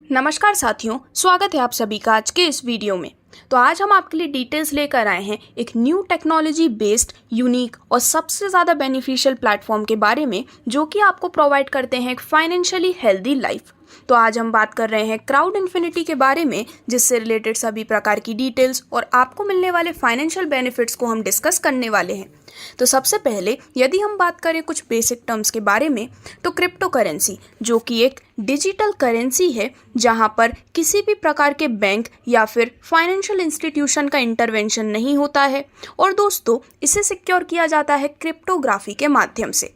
नमस्कार साथियों, स्वागत है आप सभी का आज के इस वीडियो में। तो आज हम आपके लिए डिटेल्स लेकर आए हैं एक न्यू टेक्नोलॉजी बेस्ड यूनिक और सबसे ज़्यादा बेनिफिशियल प्लेटफॉर्म के बारे में, जो कि आपको प्रोवाइड करते हैं एक फाइनेंशियली हेल्दी लाइफ। तो आज हम बात कर रहे हैं क्राउड इन्फिनिटी के बारे में, जिससे रिलेटेड सभी प्रकार की डिटेल्स और आपको मिलने वाले फाइनेंशियल बेनिफिट्स को हम डिस्कस करने वाले हैं। तो सबसे पहले यदि हम बात करें कुछ बेसिक टर्म्स के बारे में, तो क्रिप्टो करेंसी जो कि एक डिजिटल करेंसी है, जहां पर किसी भी प्रकार के बैंक या फिर फाइनेंशियल इंस्टीट्यूशन का इंटरवेंशन नहीं होता है। और दोस्तों, इसे सिक्योर किया जाता है क्रिप्टोग्राफी के माध्यम से।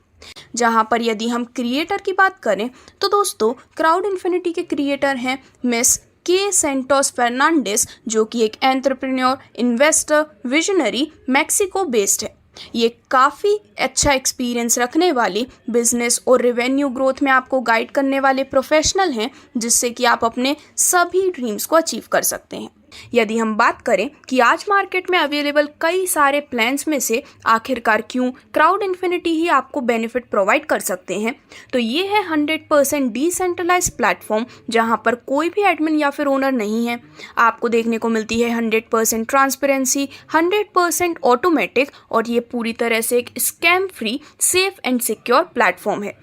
जहां पर यदि हम क्रिएटर की बात करें, तो दोस्तों क्राउड इन्फिनिटी के क्रिएटर हैं मिस के सेंटोस फर्नांडिस, जो कि एक entrepreneur, investor, visionary, Mexico based है। ये काफ़ी अच्छा एक्सपीरियंस रखने वाली बिजनेस और रेवेन्यू ग्रोथ में आपको गाइड करने वाले प्रोफेशनल हैं, जिससे कि आप अपने सभी ड्रीम्स को अचीव कर सकते हैं। यदि हम बात करें कि आज मार्केट में अवेलेबल कई सारे प्लान्स में से आखिरकार क्यों क्राउड इन्फिनिटी ही आपको बेनिफिट प्रोवाइड कर सकते हैं, तो ये है 100% डिसेंट्रलाइज प्लेटफॉर्म, जहां पर कोई भी एडमिन या फिर ओनर नहीं है। आपको देखने को मिलती है 100% ट्रांसपेरेंसी, 100% ऑटोमेटिक, और ये पूरी तरह से एक scam free, safe and secure platform है।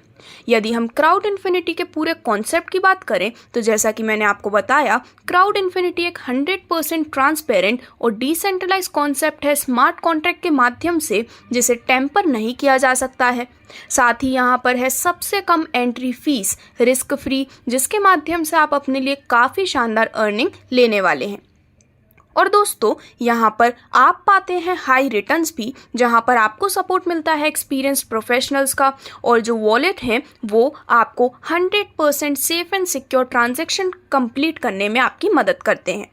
यदि हम क्राउड इन्फिनिटी के पूरे कॉन्सेप्ट की बात करें, तो जैसा कि मैंने आपको बताया, क्राउड इन्फिनिटी एक 100% ट्रांसपेरेंट और डिसेंट्रलाइज कॉन्सेप्ट है स्मार्ट कॉन्ट्रैक्ट के माध्यम से, जिसे टेम्पर नहीं किया जा सकता है। साथ ही यहाँ पर है सबसे कम एंट्री फीस, रिस्क फ्री, जिसके माध्यम से आप अपने लिए काफ़ी शानदार अर्निंग लेने वाले हैं। और दोस्तों, यहाँ पर आप पाते हैं हाई रिटर्न्स भी, जहाँ पर आपको सपोर्ट मिलता है एक्सपीरियंस प्रोफेशनल्स का, और जो वॉलेट हैं वो आपको 100% safe and secure transaction complete करने में आपकी मदद करते हैं।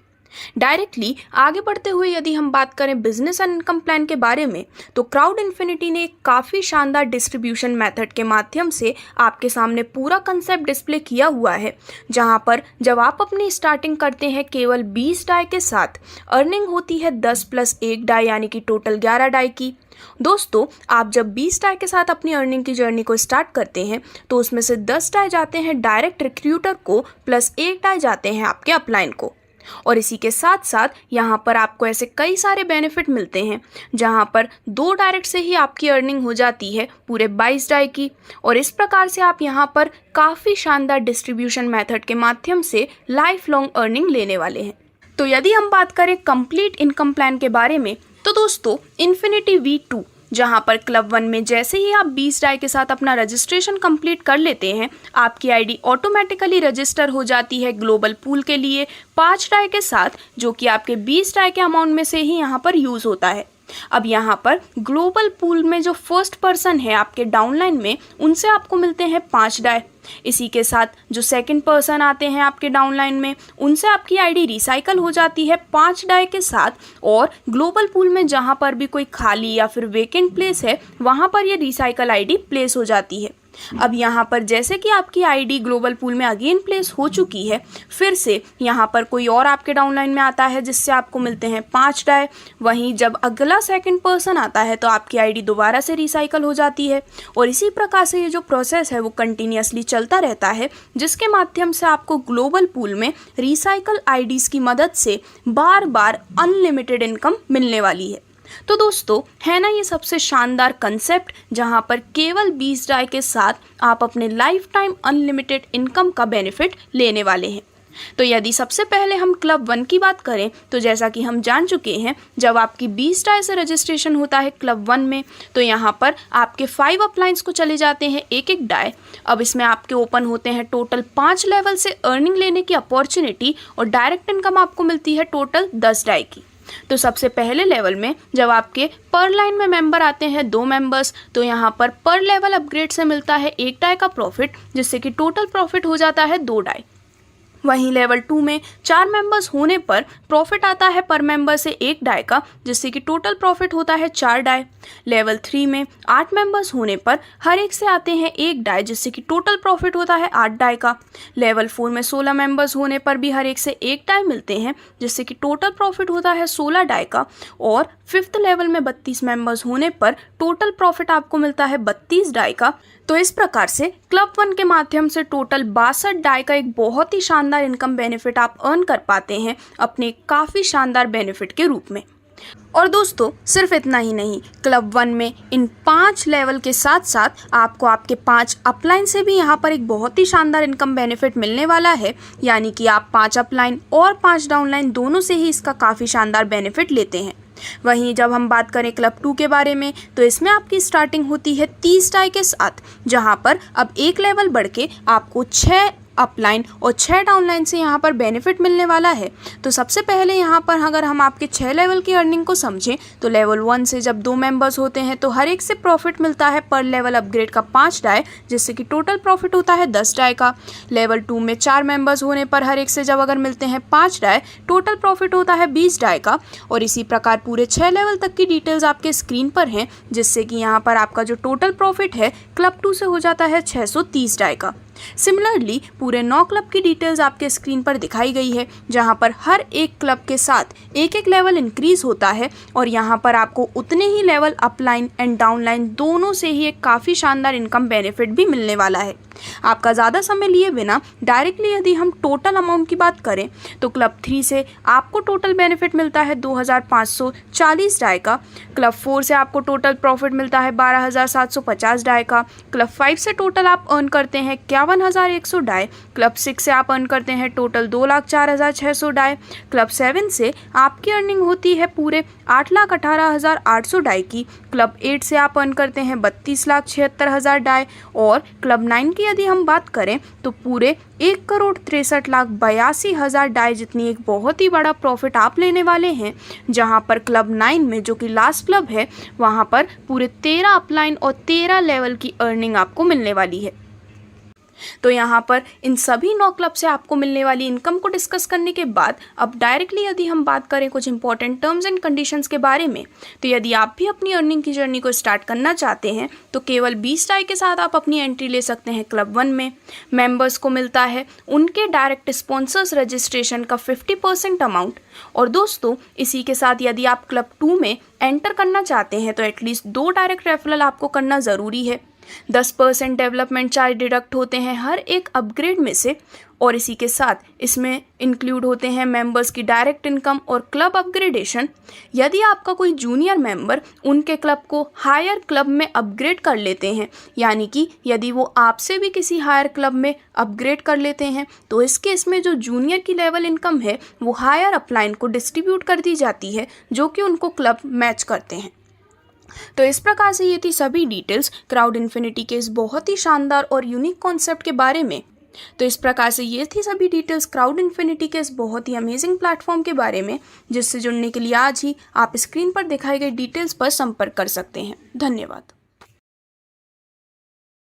डायरेक्टली आगे बढ़ते हुए यदि हम बात करें बिजनेस एंड इनकम प्लान के बारे में, तो क्राउड इन्फिनिटी ने एक काफ़ी शानदार डिस्ट्रीब्यूशन मेथड के माध्यम से आपके सामने पूरा कंसेप्ट डिस्प्ले किया हुआ है, जहां पर जब आप अपनी स्टार्टिंग करते हैं केवल 20 डाई के साथ, अर्निंग होती है 10 + 1 डाई, यानी कि टोटल 11 डाई की। दोस्तों, आप जब 20 डाई के साथ अपनी अर्निंग की जर्नी को स्टार्ट करते हैं, तो उसमें से 10 डाई जाते हैं डायरेक्ट रिक्रूटर को, प्लस 1 डाई जाते हैं आपके अपलाइन को। और इसी के साथ साथ यहाँ पर आपको ऐसे कई सारे बेनिफिट मिलते हैं, जहाँ पर 2 डायरेक्ट से ही आपकी अर्निंग हो जाती है पूरे 22 डाई की। और इस प्रकार से आप यहाँ पर काफ़ी शानदार डिस्ट्रीब्यूशन मेथड के माध्यम से लाइफ लॉन्ग अर्निंग लेने वाले हैं। तो यदि हम बात करें कंप्लीट इनकम प्लान के बारे में, तो दोस्तों इन्फिनिटी V2, जहां पर क्लब 1 में जैसे ही आप 20 डाई के साथ अपना रजिस्ट्रेशन कंप्लीट कर लेते हैं, आपकी आईडी ऑटोमेटिकली रजिस्टर हो जाती है ग्लोबल पूल के लिए 5 डाई के साथ, जो कि आपके 20 डाई के अमाउंट में से ही यहां पर यूज़ होता है। अब यहाँ पर ग्लोबल पूल में जो फर्स्ट पर्सन है आपके डाउनलाइन में, उनसे आपको मिलते हैं 5 डाई। इसी के साथ जो सेकंड पर्सन आते हैं आपके डाउनलाइन में, उनसे आपकी आईडी रिसाइकल हो जाती है 5 डाई के साथ। और ग्लोबल पूल में जहाँ पर भी कोई खाली या फिर वेकेंट प्लेस है, वहाँ पर ये रिसाइकल आईडी प्लेस हो जाती है। अब यहाँ पर जैसे कि आपकी आईडी ग्लोबल पूल में अगेन प्लेस हो चुकी है, फिर से यहाँ पर कोई और आपके डाउनलाइन में आता है, जिससे आपको मिलते हैं 5 डाई। वहीं जब अगला सेकंड पर्सन आता है, तो आपकी आईडी दोबारा से रिसाइकल हो जाती है। और इसी प्रकार से ये जो प्रोसेस है वो कंटिन्यूअसली चलता रहता है, जिसके माध्यम से आपको ग्लोबल पूल में रिसाइकल आईडीज़ की मदद से बार बार अनलिमिटेड इनकम मिलने वाली है। तो दोस्तों, है ना ये सबसे शानदार कंसेप्ट, जहां पर केवल 20 डाई के साथ आप अपने लाइफ टाइम अनलिमिटेड इनकम का बेनिफिट लेने वाले हैं। तो यदि सबसे पहले हम क्लब 1 की बात करें, तो जैसा कि हम जान चुके हैं, जब आपकी 20 डाई से रजिस्ट्रेशन होता है क्लब 1 में, तो यहाँ पर आपके 5 अपलाइंस को चले जाते हैं 1-1 डाई। अब इसमें आपके ओपन होते हैं टोटल 5 लेवल से अर्निंग लेने की अपॉर्चुनिटी, और डायरेक्ट इनकम आपको मिलती है टोटल 10 डाई की। तो सबसे पहले लेवल में जब आपके पर लाइन में मेंबर आते हैं 2 मेंबर्स, तो यहाँ पर पर लेवल अपग्रेड से मिलता है 1 डाई का प्रॉफिट, जिससे कि टोटल प्रॉफिट हो जाता है 2 डाई। वहीं लेवल 2 में 4 मेंबर्स होने पर प्रॉफिट आता है पर मेंबर से 1 डाई का, जिससे कि टोटल प्रॉफिट होता है 4 डाई। लेवल 3 में 8 मेंबर्स होने पर हर एक से आते हैं 1 डाई, जिससे कि टोटल प्रॉफिट होता है 8 डाई का। लेवल 4 में 16 मेंबर्स होने पर भी हर एक से 1 डाई मिलते हैं, जिससे कि टोटल प्रॉफिट होता है 16 डाई का। और 5th लेवल में 32 मेंबर्स होने पर टोटल प्रॉफिट आपको मिलता है 32 डाई का, तो इस प्रकार से क्लब 1 के माध्यम से टोटल 62 डाई का एक बहुत ही शानदार इनकम बेनिफिट आप अर्न कर पाते हैं अपने काफ़ी शानदार बेनिफिट के रूप में। और दोस्तों सिर्फ इतना ही नहीं, क्लब 1 में इन 5 लेवल के साथ साथ आपको आपके 5 अपलाइन से भी यहाँ पर एक बहुत ही शानदार इनकम बेनिफिट मिलने वाला है। यानी कि आप 5 अपलाइन और 5 डाउनलाइन दोनों से ही इसका काफ़ी शानदार बेनिफिट लेते हैं। वहीं जब हम बात करें क्लब 2 के बारे में, तो इसमें आपकी स्टार्टिंग होती है 30 डाई के साथ, जहां पर अब एक लेवल बढ़ के आपको 6 अपलाइन और 6 डाउनलाइन से यहाँ पर बेनिफिट मिलने वाला है। तो सबसे पहले यहाँ पर अगर हम आपके 6 लेवल की अर्निंग को समझें, तो लेवल 1 से जब 2 मेंबर्स होते हैं तो हर एक से प्रॉफिट मिलता है पर लेवल अपग्रेड का 5 डाई, जिससे कि टोटल प्रॉफिट होता है 10 डाई का। लेवल 2 में 4 मेंबर्स होने पर हर एक से जब अगर मिलते हैं 5 डाई, टोटल प्रॉफिट होता है 20 डाई का। और इसी प्रकार पूरे 6 लेवल तक की डिटेल्स आपके स्क्रीन पर हैं, जिससे कि यहाँ पर आपका जो टोटल प्रॉफिट है क्लब 2 से हो जाता है 630 डाई का। सिमिलरली पूरे 9 क्लब की डिटेल्स आपके स्क्रीन पर दिखाई गई है, जहां पर हर एक क्लब के साथ एक एक लेवल इंक्रीज होता है और यहां पर आपको उतने ही लेवल अपलाइन एंड डाउनलाइन दोनों से ही एक काफ़ी शानदार इनकम बेनिफिट भी मिलने वाला है। आपका ज़्यादा समय लिए बिना डायरेक्टली यदि हम टोटल अमाउंट की बात करें, तो क्लब 3 से आपको टोटल बेनिफिट मिलता है 2540 डाई का। क्लब 4 से आपको टोटल प्रॉफिट मिलता है 12750 डाई का। क्लब 5 से टोटल आप अर्न करते हैं 51,100 डाई। क्लब 6 से आप अर्न करते हैं टोटल 2,04,600 डाई। क्लब 7 से आपकी अर्निंग होती है पूरे 8,18,800 डाई की। क्लब 8 से आप अर्न करते हैं 32,76,000 डाई। और क्लब 9 की यदि हम बात करें तो पूरे 1,63,82,000 डाई जितनी एक बहुत ही बड़ा प्रॉफिट आप लेने वाले हैं, जहां पर क्लब 9 में जो कि लास्ट क्लब है, वहां पर पूरे 13 अपलाइन और 13 लेवल की अर्निंग आपको मिलने वाली है। तो यहाँ पर इन सभी 9 क्लब से आपको मिलने वाली इनकम को डिस्कस करने के बाद अब डायरेक्टली यदि हम बात करें कुछ इंपॉर्टेंट टर्म्स एंड कंडीशंस के बारे में, तो यदि आप भी अपनी अर्निंग की जर्नी को स्टार्ट करना चाहते हैं तो केवल 20 डाई के साथ आप अपनी एंट्री ले सकते हैं क्लब 1 में। मेंबर्स को मिलता है उनके डायरेक्ट स्पॉन्सर्स रजिस्ट्रेशन का 50% अमाउंट। और दोस्तों इसी के साथ यदि आप क्लब 2 में एंटर करना चाहते हैं तो एटलीस्ट 2 डायरेक्ट रेफरल आपको करना ज़रूरी है। 10% डेवलपमेंट चार्ज डिडक्ट होते हैं हर एक अपग्रेड में से। और इसी के साथ इसमें इंक्लूड होते हैं मेंबर्स की डायरेक्ट इनकम और क्लब अपग्रेडेशन। यदि आपका कोई जूनियर मेंबर उनके क्लब को हायर क्लब में अपग्रेड कर लेते हैं, यानी कि यदि वो आपसे भी किसी हायर क्लब में अपग्रेड कर लेते हैं, तो इस केस में जो जूनियर की लेवल इनकम है वो हायर अपलाइन को डिस्ट्रीब्यूट कर दी जाती है, जो कि उनको क्लब मैच करते हैं। तो इस प्रकार से ये थी सभी डिटेल्स क्राउड इन्फिनिटी के इस बहुत ही शानदार और यूनिक कॉन्सेप्ट के बारे में। तो इस प्रकार से ये थी सभी डिटेल्स क्राउड इन्फिनिटी के इस बहुत ही अमेजिंग प्लेटफॉर्म के बारे में, जिससे जुड़ने के लिए आज ही आप स्क्रीन पर दिखाई गई डिटेल्स पर संपर्क कर सकते हैं। धन्यवाद।